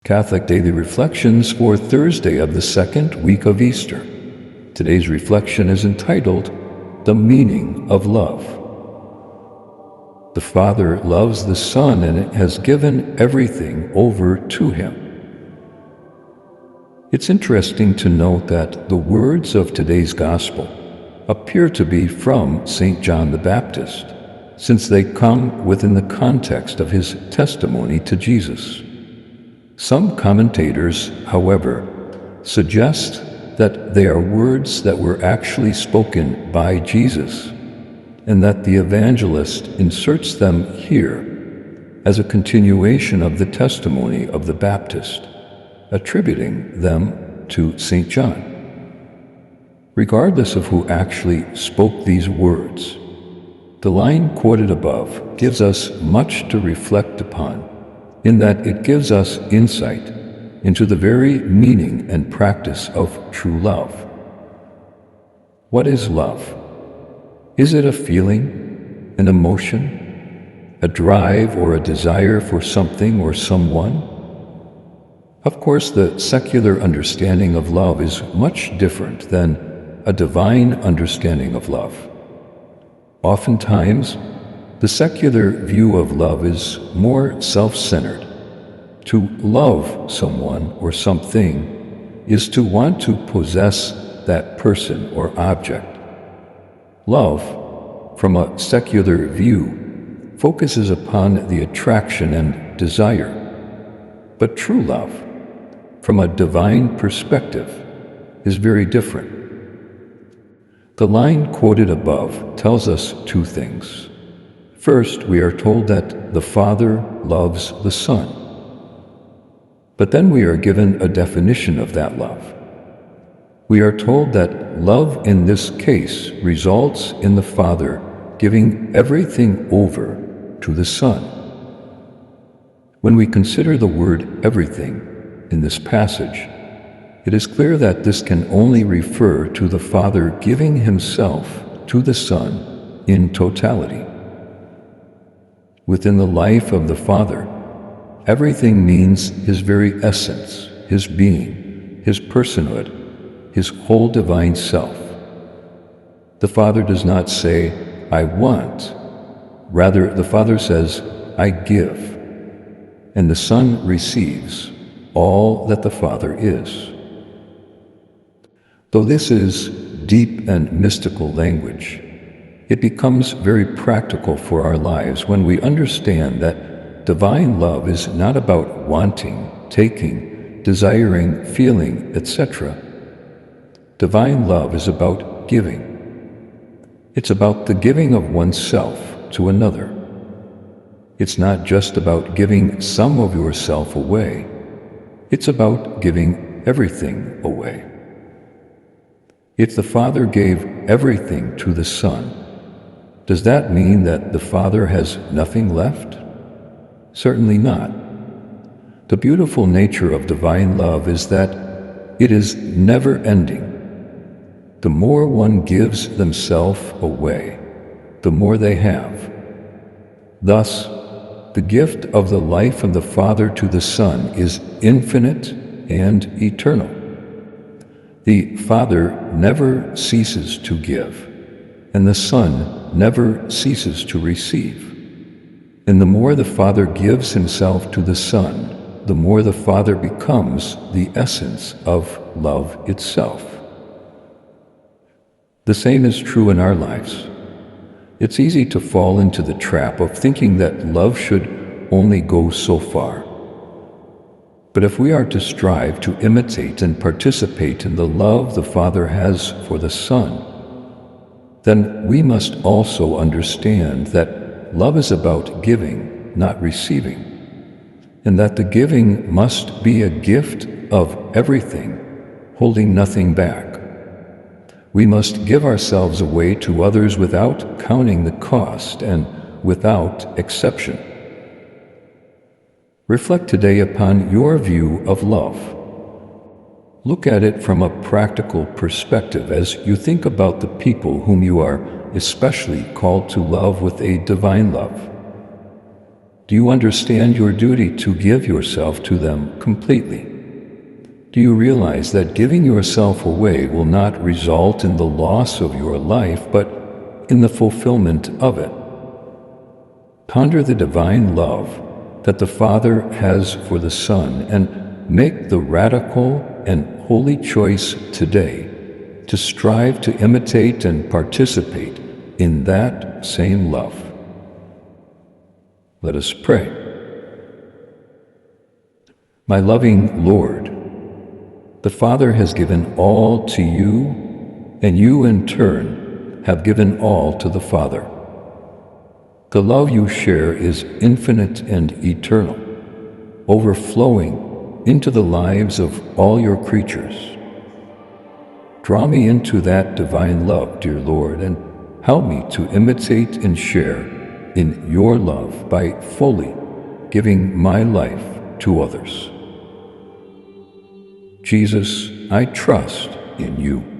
Catholic Daily Reflections for Thursday of the second week of Easter. Today's reflection is entitled, The Meaning of Love. The Father loves the Son and has given everything over to him. It's interesting to note that the words of today's Gospel appear to be from St. John the Baptist, since they come within the context of his testimony to Jesus. Some commentators, however, suggest that they are words that were actually spoken by Jesus, and that the evangelist inserts them here as a continuation of the testimony of the Baptist, attributing them to St. John. Regardless of who actually spoke these words, the line quoted above gives us much to reflect upon, in that it gives us insight into the very meaning and practice of true love. What is love? Is it a feeling, an emotion, a drive or a desire for something or someone? Of course, the secular understanding of love is much different than a divine understanding of love. Oftentimes, the secular view of love is more self-centered. To love someone or something is to want to possess that person or object. Love, from a secular view, focuses upon the attraction and desire. But true love, from a divine perspective, is very different. The line quoted above tells us two things. First, we are told that the Father loves the Son. But then we are given a definition of that love. We are told that love in this case results in the Father giving everything over to the Son. When we consider the word everything in this passage, it is clear that this can only refer to the Father giving himself to the Son in totality. Within the life of the Father, everything means his very essence, his being, his personhood, his whole divine self. The Father does not say, I want. Rather, the Father says, I give. And the Son receives all that the Father is. Though this is deep and mystical language, it becomes very practical for our lives when we understand that divine love is not about wanting, taking, desiring, feeling, etc. Divine love is about giving. It's about the giving of oneself to another. It's not just about giving some of yourself away. It's about giving everything away. If the Father gave everything to the Son, does that mean that the Father has nothing left? Certainly not. The beautiful nature of divine love is that it is never-ending. The more one gives themselves away, the more they have. Thus, the gift of the life of the Father to the Son is infinite and eternal. The Father never ceases to give, and the Son never ceases to receive. And the more the Father gives himself to the Son, the more the Father becomes the essence of love itself. The same is true in our lives. It's easy to fall into the trap of thinking that love should only go so far. But if we are to strive to imitate and participate in the love the Father has for the Son, then we must also understand that love is about giving, not receiving, and that the giving must be a gift of everything, holding nothing back. We must give ourselves away to others without counting the cost and without exception. Reflect today upon your view of love. Look at it from a practical perspective as you think about the people whom you are especially called to love with a divine love. Do you understand your duty to give yourself to them completely? Do you realize that giving yourself away will not result in the loss of your life, but in the fulfillment of it? Ponder the divine love that the Father has for the Son and make the radical and holy choice today to strive to imitate and participate in that same love. Let us pray. My loving Lord, the Father has given all to you, and you in turn have given all to the Father. The love you share is infinite and eternal, overflowing into the lives of all your creatures. Draw me into that divine love, dear Lord, and help me to imitate and share in your love by fully giving my life to others. Jesus, I trust in you.